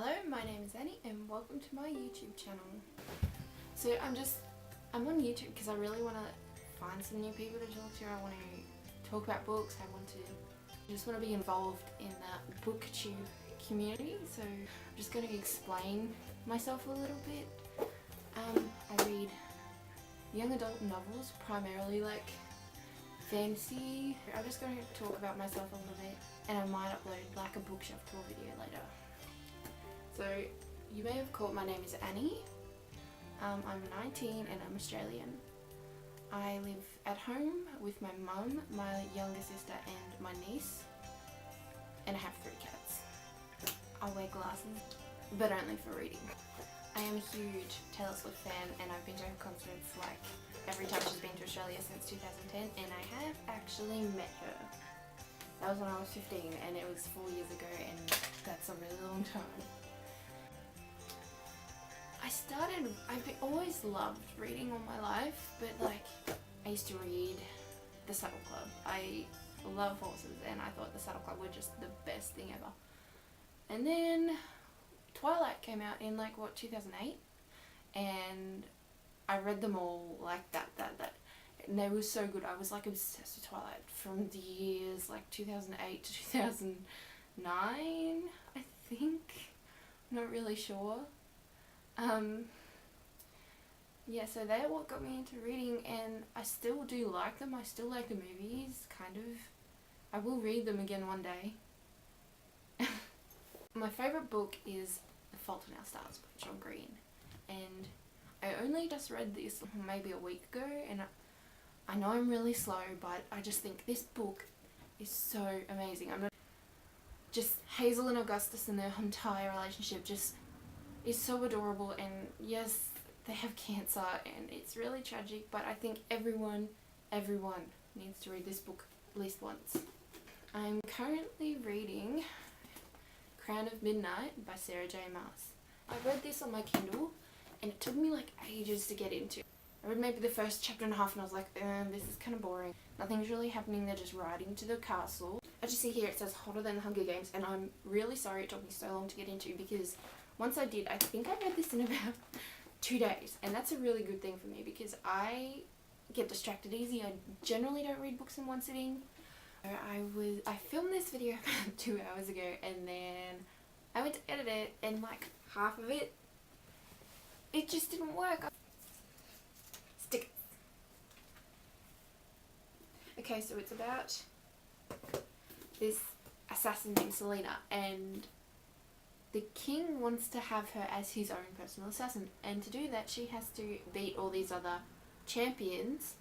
Hello, my name is Annie and welcome to my YouTube channel. So I'm on YouTube because I really want to find some new people to talk to. I want to talk about books. I just want to be involved in that booktube community. So I'm just going to explain myself a little bit. I read young adult novels, primarily like fantasy. I'm just going to talk about myself a little bit and I might upload like a bookshelf tour video later. So you may have caught my name is Annie. I'm 19 and I'm Australian. I live at home with my mum, my younger sister and my niece, and I have 3 cats. I wear glasses, but only for reading. I am a huge Taylor Swift fan and I've been to her concerts like every time she's been to Australia since 2010, and I have actually met her. That was when I was 15 and it was 4 years ago, and that's a really long time. I've always loved reading all my life, but like I used to read The Saddle Club. I love horses and I thought The Saddle Club were just the best thing ever. And then Twilight came out in like 2008, and I read them all like that and they were so good. I was like obsessed with Twilight from the years like 2008 to 2009, I think. I'm not really sure. Yeah, so they're what got me into reading, and I still do like them. I still like the movies, kind of. I will read them again one day. My favourite book is The Fault in Our Stars by John Green, and I only just read this maybe a week ago, and I know I'm really slow, but I just think this book is so amazing. Just Hazel and Augustus and their entire relationship just is so adorable, and yes, they have cancer and it's really tragic, but I think everyone needs to read this book at least once. I'm currently reading Crown of Midnight by Sarah J. Maas. I read this on my Kindle and it took me like ages to get into. I read maybe the first chapter and a half and I was like, this is kind of boring. Nothing's really happening, they're just riding to the castle. As you see here, it says hotter than the Hunger Games, and I'm really sorry it took me so long to get into, because once I did, I think I read this in about 2 days, and that's a really good thing for me because I get distracted easy. I generally don't read books in one sitting. I filmed this video about 2 hours ago, and then I went to edit it, and like half of it just didn't work. Stick it. Okay, so it's about this assassin named Selena, and the king wants to have her as his own personal assassin, and to do that she has to beat all these other champions,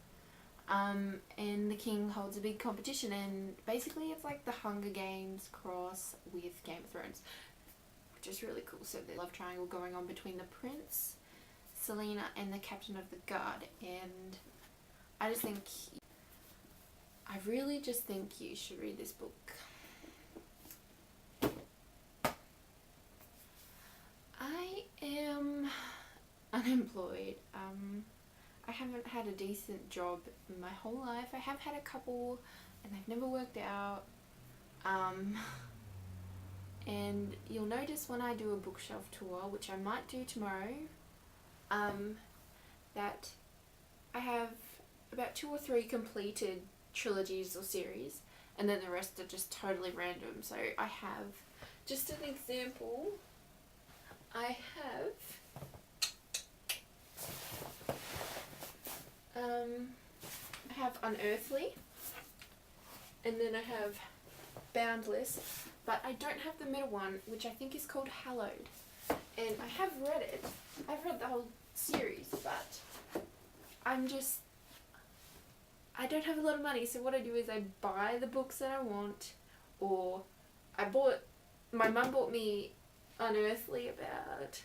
and the king holds a big competition, and basically it's like the Hunger Games cross with Game of Thrones, which is really cool. So the love triangle going on between the prince, Selena and the captain of the guard, and I really just think you should read this book. I am unemployed. I haven't had a decent job in my whole life. I have had a couple and they've never worked out. And you'll notice when I do a bookshelf tour, which I might do tomorrow, that I have about 2 or 3 completed trilogies or series, and then the rest are just totally random. So I have, just an example, I have Unearthly, and then I have Boundless, but I don't have the middle one, which I think is called Hallowed, and I have read it. I've read the whole series, but I don't have a lot of money, so what I do is I buy the books that I want, or my mum bought me Unearthly about,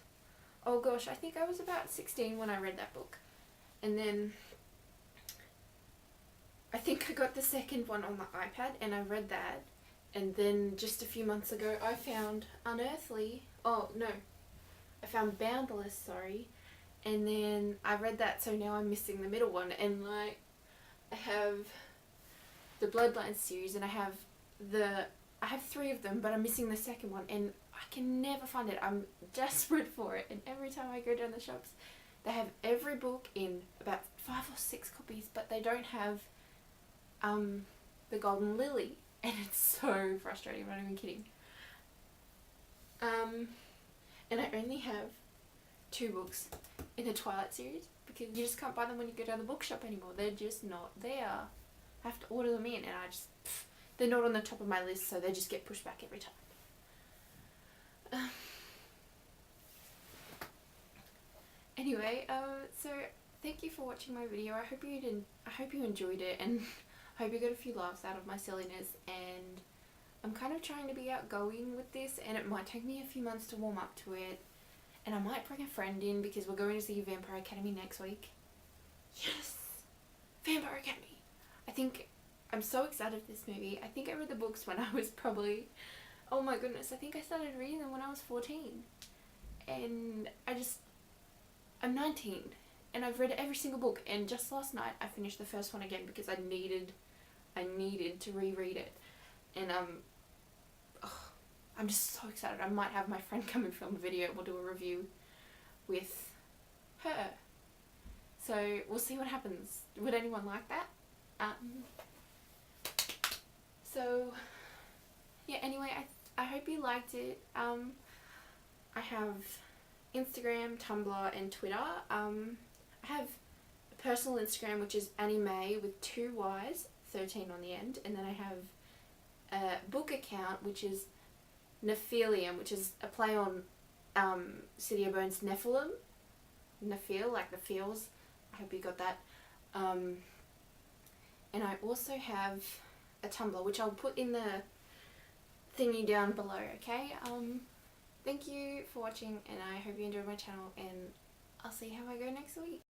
oh gosh, I think I was about 16 when I read that book, and then I think I got the second one on the iPad and I read that, and then just a few months ago I found I found Boundless, sorry, and then I read that, so now I'm missing the middle one, and like I have the Bloodlines series and I have the I have 3 of them, but I'm missing the second one, and I can never find it. I'm desperate for it, and every time I go down the shops, they have every book in about 5 or 6 copies, but they don't have the Golden Lily, and it's so frustrating. I'm not even kidding. And I only have 2 books in the Twilight series because you just can't buy them when you go down the bookshop anymore. They're just not there. I have to order them in, and they're not on the top of my list, so they just get pushed back every time. Anyway, so thank you for watching my video. I hope you enjoyed it, and I hope you got a few laughs out of my silliness. And I'm kind of trying to be outgoing with this, and it might take me a few months to warm up to it. And I might bring a friend in because we're going to see Vampire Academy next week. Yes! Vampire Academy! I'm so excited for this movie. I think I read the books when I was probably, oh my goodness, I think I started reading them when I was 14. And I'm 19. And I've read every single book. And just last night I finished the first one again because I needed to reread it. And I'm just so excited. I might have my friend come and film a video. We'll do a review with her. So we'll see what happens. Would anyone like that? So yeah, anyway, I hope you liked it. I have Instagram, Tumblr, and Twitter. I have a personal Instagram, which is Annie Mae with 2 Y's, 13 on the end, and then I have a book account, which is Nephilium, which is a play on City of Bones' Nephilim. Nephil, like the feels. I hope you got that. And I also have a Tumblr, which I'll put in the thingy down below, okay? Thank you for watching, and I hope you enjoyed my channel, and I'll see how I go next week.